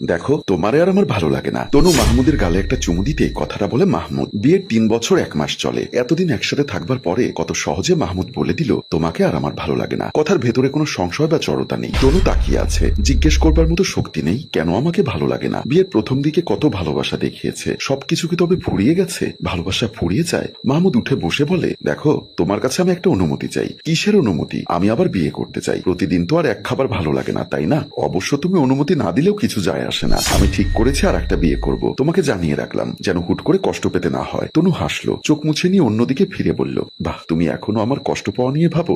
দেখো, তোমারে আর আমার ভালো লাগে না। তনু মাহমুদের গালে একটা চুমু দিতে কথাটা বলে মাহমুদ। বিয়ের 3 বছর 1 মাস চলে। এতদিন একসাথে থাকবার পরে কত সহজে মাহমুদ বলে দিল তোমাকে আর আমার ভালো লাগে না। কথার ভেতরে কোনো সংশয় বা জড়তা নেই। তনু তাকিয়ে আছে, জিজ্ঞেস করবার মতো শক্তি নেই কেন আমাকে ভালো লাগে না। বিয়ের প্রথম দিকে কত ভালোবাসা দেখিয়েছে, সবকিছু কি তবে ফুরিয়ে গেছে? ভালোবাসা ফুরিয়ে যায়? মাহমুদ উঠে বসে বলে, দেখো তোমার কাছে আমি একটা অনুমতি চাই। কিসের অনুমতি? আমি আবার বিয়ে করতে চাই। প্রতিদিন তো আর এক খাবার ভালো লাগে না, তাই না? অবশ্য তুমি অনুমতি না দিলেও কিছু যায় আসে না। আমি ঠিক করেছি আর একটা বিয়ে করব। তোমাকে জানিয়ে রাখলাম যেন হুট করে কষ্ট পেতে না হয়। তনু হাসলো, চোখ মুছে নিয়ে অন্যদিকে ফিরে বলল, বাহ, তুমি এখনো আমার কষ্ট পাওয়া নিয়ে ভাবো।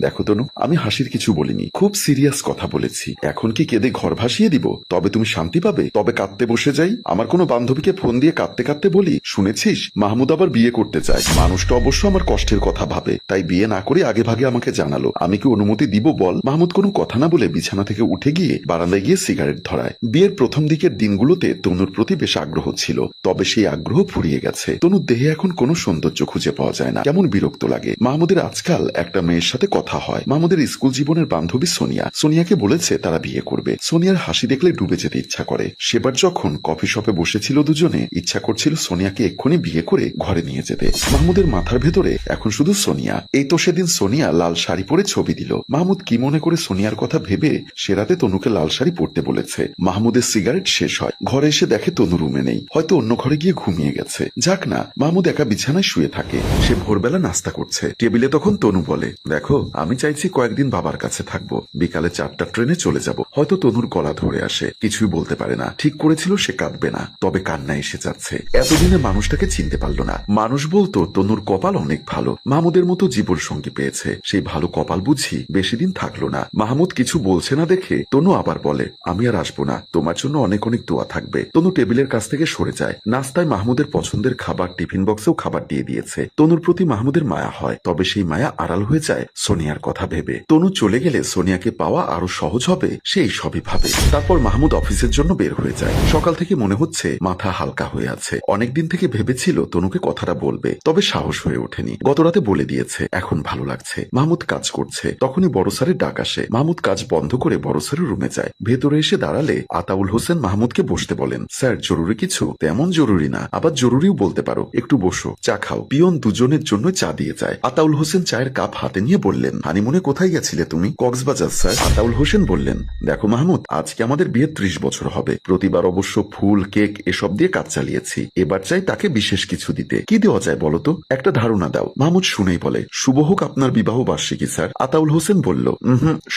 দেখো তনু, আমি হাসির কিছু বলিনি, খুব সিরিয়াস কথা বলেছি। এখন কি কেঁদে ঘর ভাসিয়ে দিব? তবে তুমি শান্তি পাবে? তবে কাঁদতে বসে যাই? আমার কোনো বান্ধবীকে ফোন দিয়ে কাঁদতে কাঁদতে বলি, শুনেছিস মাহমুদ আবার বিয়ে করতে চায়। মানুষটা অবশ্য আমার কষ্টের কথা ভাবে, তাই বিয়ে না করে আগে ভাগে আমাকে জানালো। আমি কি অনুমতি দিব বল? মাহমুদ কোনো কথা না বলে বিছানা থেকে উঠে গিয়ে বারান্দায় গিয়ে সিগারেট ধরায়। বিয়ের প্রথম দিকের দিনগুলোতে তনুর প্রতি বেশ আগ্রহ ছিল, তবে সেই আগ্রহ ফুরিয়ে গেছে। তনুর দেহে এখন কোনো সৌন্দর্য খুঁজে পাওয়া যায় না, কেমন বিরক্ত লাগে। মাহমুদের আজকাল একটা মেয়ের সাথে কথা হয়, মাহমুদের স্কুল জীবনের বান্ধবী সোনিয়া। সোনিয়াকে বলেছে তারা বিয়ে করবে। সোনিয়ার হাসি দেখলে ডুবে যেতে ইচ্ছা করে। সেবার যখন কফি শপে বসেছিল দুজনে, ইচ্ছা করছিল সোনিয়াকে এক্ষুনি বিয়ে করে ঘরে নিয়ে যেতে। মাহমুদের মাথার ভেতরে এখন শুধু সোনিয়া। এই তো সেদিন সোনিয়া লাল শাড়ি পরে ছবি দিল। মাহমুদ কি মনে করে সোনিয়ার কথা ভেবে সে রাতে তনুকে লাল শাড়ি পরতে বলেছে। মাহমুদের সিগারেট শেষ হয়, ঘরে এসে দেখে তনু রুমে নেই, হয়তো অন্য ঘরে গিয়ে ঘুমিয়ে গেছে। যাক না, মাহমুদ একা বিছানায় শুয়ে থাকে। সে ভোরবেলা নাস্তা করছে, টেবিলে তখন তনু বলে, দেখো আমি চাইছি কয়েকদিন বাবার কাছে থাকবো, বিকালে 4টার ট্রেনে চলে যাব। হয়তো তনুর গলা ধরে আসে, কিছুই বলতে পারে না। ঠিক করেছিল সে কাঁদবে না, তবে কান্না এসে যাচ্ছে। এতদিনে মানুষটাকে চিনতে পারলো না। মানুষ বলতো তনুর কপাল অনেক ভালো, মাহমুদের মতো জীবন সঙ্গী পেয়েছে। সেই ভালো কপাল বুঝি বেশি দিন থাকলো না। মাহমুদ কিছু বলছে না দেখে তনু আবার বলে, আমি আর আসবো না, তোমার জন্য অনেক অনেক দোয়া থাকবে। তনু টেবিলের কাছ থেকে সরে যায়। নাস্তায় মাহমুদের পছন্দের খাবার টিফিন বক্সেও খাবার দিয়ে দিয়েছে। তনুর প্রতি মাহমুদের মায়া হয়, তবে সেই মায়া আড়াল হয়ে যায় সোনিয়ার কথা ভেবে। তনু চলে গেলে সোনিয়াকে পাওয়া আরো সহজ হবে, সেই সবই ভাবে। তারপর মাহমুদ অফিসের জন্য বের হয়ে যায়। সকাল থেকে মনে হচ্ছে মাথা হালকা হয়ে আছে। অনেকদিন থেকে ভেবেছিল তনুকে কথাটা বলবে, তবে সাহস হয়ে ওঠেনি। গতরাতে বলে দিয়েছে, এখন ভালো লাগছে। মাহমুদ কাজ করছে, তখনই বড় স্যারের ডাক আসে। মাহমুদ কাজ বন্ধ করে বড় স্যারের রুমে যায়। ভেতরে এসে দাঁড়ালে আতাউল হোসেন মাহমুদকে বসতে বলেন, স্যার জরুরি কিছু? তেমন জরুরি না, আবার জরুরিও বলতে পারো। একটু বসো, চা খাও। পিয়ন দুজনের জন্য চা দিয়ে যায়। আতাউল হোসেন চায়ের কাপ হাতে নিয়ে বললেন, হানিমুনে কোথায় গেছিলে তুমি? কক্সবাজার স্যার। আতাউল হোসেন বললেন, দেখো মাহমুদ, আজকে আমাদের বিয়ে 30 বছর হবে। প্রতিবার অবশ্য ফুল কেক এসব দিয়ে কাজ চালিয়েছি। এবার চাই তাকে বিশেষ কিছু দিতে। কি দেওয়া যায় বলো তো? একটা ধারণা দাও। মাহমুদ শুনেই বলে, শুভ হোক আপনার বিবাহ বার্ষিকী স্যার। আতাউল হোসেন বলল,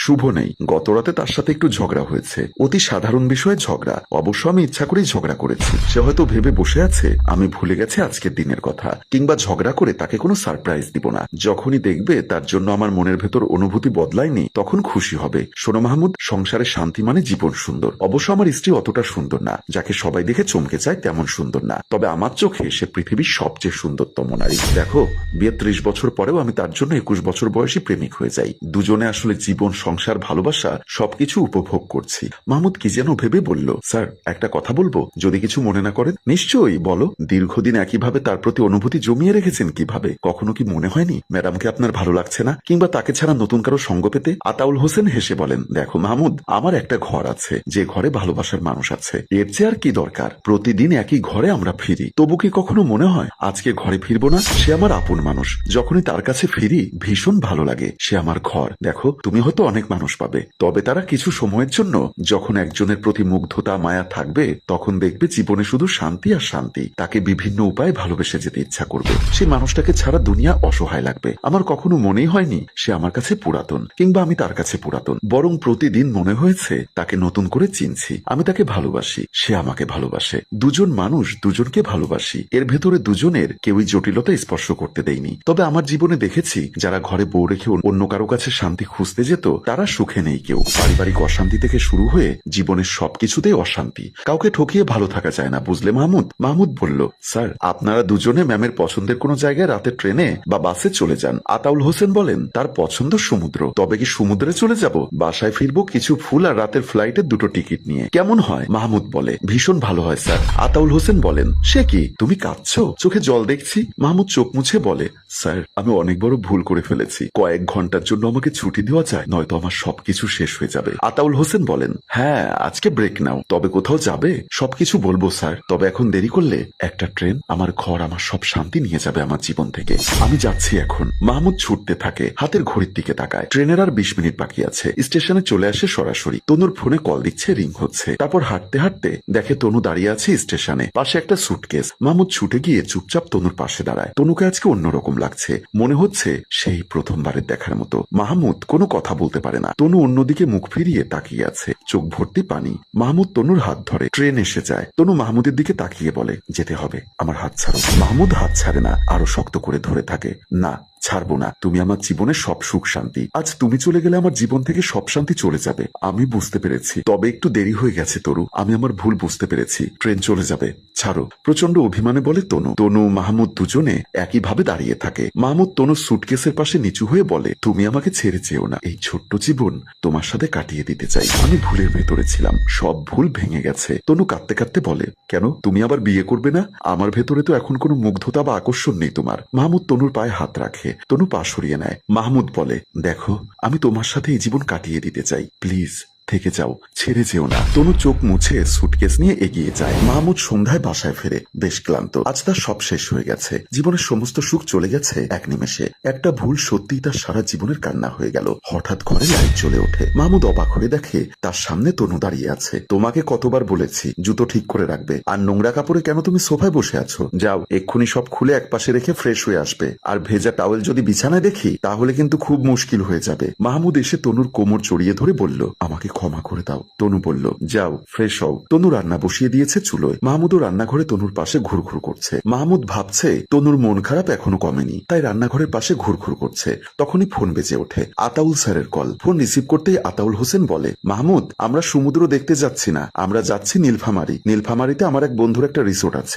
শুভ নেই, গতরাতে তার সাথে একটু ঝগড়া হয়েছে। অতি সাধারণ বিষয়ে ঝগড়া। অবশ্য আমি ইচ্ছা করেই ঝগড়া করেছি। সে হয়তো ভেবে বসে আছে আমি ভুলে গেছি আজকের দিনের কথা, কিংবা ঝগড়া করে তাকে কোনো সারপ্রাইজ দিব না। যখনই দেখবে তার জন্য আমার মনের ভেতর অনুভূতি বদলায়নি, তখন খুশি হবে। শোনো মাহমুদ, সংসারে শান্তি মানে জীবন সুন্দর। অবশ্য আমার স্ত্রী অতটা সুন্দর না, যাকে সবাই দেখে চমকে যায় তেমন সুন্দর না, তবে আমার চোখে সে পৃথিবীর সবচেয়ে সুন্দরতম নারী। দেখো, বিয়ে 30 বছর পরেও আমি তার জন্য 21 বছর বয়সী প্রেমিক হয়ে যাই। দুজনে আসলে জীবন, সংসার, ভালোবাসা সবকিছু উপভোগ করছি। মাহমুদ কি যেন ভেবে বলল, স্যার একটা কথা বলবো, যদি কিছু মনে না করেন। নিশ্চয়ই বলো। দীর্ঘদিন একইভাবে তার প্রতি অনুভূতি জমিয়ে রেখেছেন কিভাবে? কখনো কি মনে হয়নি ম্যাডামকে আপনার ভালো লাগছে না, কিংবা তাকে ছাড়া নতুন কারো সঙ্গ পেতে? আতাউল হোসেন হেসে বলেন, দেখো মাহমুদ, আমার একটা ঘর আছে, যে ঘরে ভালোবাসার মানুষ আছে। এর চেয়ে আর কি দরকার? প্রতিদিন একই ঘরে আমরা ফিরি, তবু কি কখনো মনে হয় আজকে ঘরে ফিরবো না? সে আমার আপন মানুষ। যখনই তার কাছে ফিরি ভীষণ ভালো লাগে। সে আমার ঘর। দেখো, তুমি হয়তো অনেক মানুষ পাবে, তবে তারা কিছু সময়ের জন্য। যখন একজনের প্রতি মুগ্ধতা, মায়া থাকবে, তখন দেখবে জীবনে শুধু শান্তি আর শান্তি। তাকে বিভিন্ন উপায়ে ভালোবেসে যেতে ইচ্ছা করবে। সেই মানুষটাকে ছাড়া দুনিয়া অসহায় লাগবে। আমার কখনো মনেই হয়নি সে আমার কাছে পুরাতন, কিংবা আমি তার কাছে পুরাতন। বরং প্রতিদিন মনে হয়েছে তাকে নতুন করে চিনছি। আমি তাকে ভালোবাসি, সে আমাকে ভালোবাসে। দুজন মানুষ দুজনকে ভালোবাসি। এর ভেতরে দুজনের কেউই জটিলতা স্পর্শ করতে দেয়নি। তবে আমার জীবনে দেখেছি, যারা ঘরে বউ রেখে অন্য কারো কাছে শান্তি খুঁজতে যেত, তারা সুখে নেই কেউ। পারিবারিক অশান্তি থেকে শুরু হয়ে জীবনের সবকিছুতেই অশান্তি। কাউকে ঠকিয়ে ভালো থাকা যায় না, বুঝলে মাহমুদ? মাহমুদ বলল, স্যার আপনারা দুজনে ম্যামের পছন্দের কোনো জায়গায় রাতে ট্রেনে বা বাসে চলে যান। আতাউল হোসেন বলেন, তার পছন্দ সমুদ্র। তবে কি সমুদ্রে চলে যাব? বাসায় ফিরবো কিছু ফুল আর রাতের ফ্লাইটের 2টো টিকিট নিয়ে। কেমন হয়? মাহমুদ বলে, ভীষণ ভালো হয় স্যার। আতাউল হোসেন বলেন, সে কি, তুমি কাঁদছো? চোখে জল দেখছি। মাহমুদ চোখ মুছে বলে, স্যার আমি অনেক বড় ভুল করে ফেলেছি। কয়েক ঘন্টার জন্য আমাকে ছুটি দেওয়া যায়, নয়তো আমার সবকিছু শেষ হয়ে যাবে। আতাউল হোসেন বলেন, হ্যাঁ আজকে ব্রেক নাও, তবে কোথাও যাবে? সবকিছু বলবো স্যার, তবে এখন দেরি করলে একটা ট্রেন আমার ঘর, আমার সব শান্তি নিয়ে যাবে আমার জীবন থেকে। আমি যাচ্ছি এখন। মাহমুদ ছুটতে থাকে, হাতের ঘড়ির দিকে তাকায়। ট্রেনের আর 20 মিনিট বাকি আছে। স্টেশনে চলে আসে সরাসরি। তনুর ফোনে কল দিচ্ছে, রিং হচ্ছে। তারপর হাঁটতে হাঁটতে দেখে তনু দাঁড়িয়ে আছে স্টেশনে, পাশে একটা সুটকেস। মাহমুদ ছুটে গিয়ে চুপচাপ তনুর পাশে দাঁড়ায়। তনুকে আজকে অন্যরকম লাগছে, মনে হচ্ছে সেই প্রথমবারের দেখার মতো। মাহমুদ কোনো কথা বলতে পারে না। তনু অন্যদিকে মুখ ফিরিয়ে তাকিয়ে আছে, চোখ ভর্তি পানি। মাহমুদ তনুর হাত ধরে। ট্রেন এসে যায়। তনু মাহমুদের দিকে তাকিয়ে বলে, যেতে হবে, আমার হাত ছাড়ো। মাহমুদ হাত ছাড়ে না, আরো শক্ত করে ধরে থাকে। না, ছাড়বো না। তুমি আমার জীবনের সব সুখ শান্তি। আজ তুমি চলে গেলে আমার জীবন থেকে সব শান্তি চলে যাবে। আমি বুঝতে পেরেছি, তবে একটু দেরি হয়ে গেছে তরু। আমি আমার ভুল বুঝতে পেরেছি। ট্রেন চলে যাবে, ছাড়ো। প্রচন্ড অভিমানে বলে তনু। তনু মাহমুদ দুজনে একইভাবে দাঁড়িয়ে থাকে। মাহমুদ তনুর সুটকেসের পাশে নিচু হয়ে বলে, তুমি আমাকে ছেড়ে যেও না। এই ছোট্ট জীবন তোমার সাথে কাটিয়ে দিতে চাই। আমি ভুলের ভেতরে ছিলাম, সব ভুল ভেঙে গেছে। তনু কাঁদতে কাঁদতে বলে, কেন তুমি আবার বিয়ে করবে না? আমার ভেতরে তো এখন কোনো মুগ্ধতা বা আকর্ষণ নেই তোমার। মাহমুদ তনুর পায়ে হাত রাখে। তনু পা সরিয়ে নেয়। মাহমুদ বলে, দেখো, আমি তোমার সাথে এই জীবন কাটিয়ে দিতে চাই। প্লিজ থেকে যাও, ছেড়ে যেও না। তনু চোখ মুছে সুটকেস নিয়ে এগিয়ে যায়। মাহমুদ সন্ধ্যায় বাসায় ফেরে, বেশ ক্লান্ত। আজ তার সব শেষ হয়ে গেছে। জীবনের সমস্ত সুখ চলে গেছে এক নিমেষে। একটা ভুল সত্যিই তার সারা জীবনের কান্না হয়ে গেল। হঠাৎ ঘরে লাইট জ্বলে ওঠে। মাহমুদ অবাক হয়ে দেখে তার সামনে তনু দাঁড়িয়ে আছে। তোমাকে কতবার বলেছি জুতো ঠিক করে রাখবে, আর নোংরা কাপড়ে কেন তুমি সোফায় বসে আছো? যাও, এক্ষুনি সব খুলে একপাশে রেখে ফ্রেশ হয়ে আসবে। আর ভেজা টাওয়েল যদি বিছানায় দেখি তাহলে কিন্তু খুব মুশকিল হয়ে যাবে। মাহমুদ এসে তনুর কোমর জড়িয়ে ধরে বলল, আমাকে ক্ষমা করে দাও। তনু বলল, যাও ফ্রেশ হও। তনু রান্না বসিয়ে দিয়েছে চুলোয়। মাহমুদও রান্নাঘরে তনুর পাশে ঘুরঘুর করছে। মাহমুদ ভাবছে তনুর মন খারাপ এখনো কমেনি, তাই রান্নাঘরের পাশে ঘুরঘুর করছে। তখনই ফোন বেজে ওঠে। আতাউল স্যারের কল। ফোন রিসিভ করতেই আতাউল হোসেন বলে, মাহমুদ, আমরা সমুদ্র দেখতে যাচ্ছি না, আমরা যাচ্ছি নীলফামারী। নীলফামারীতে আমার এক বন্ধুর একটা রিসোর্ট আছে,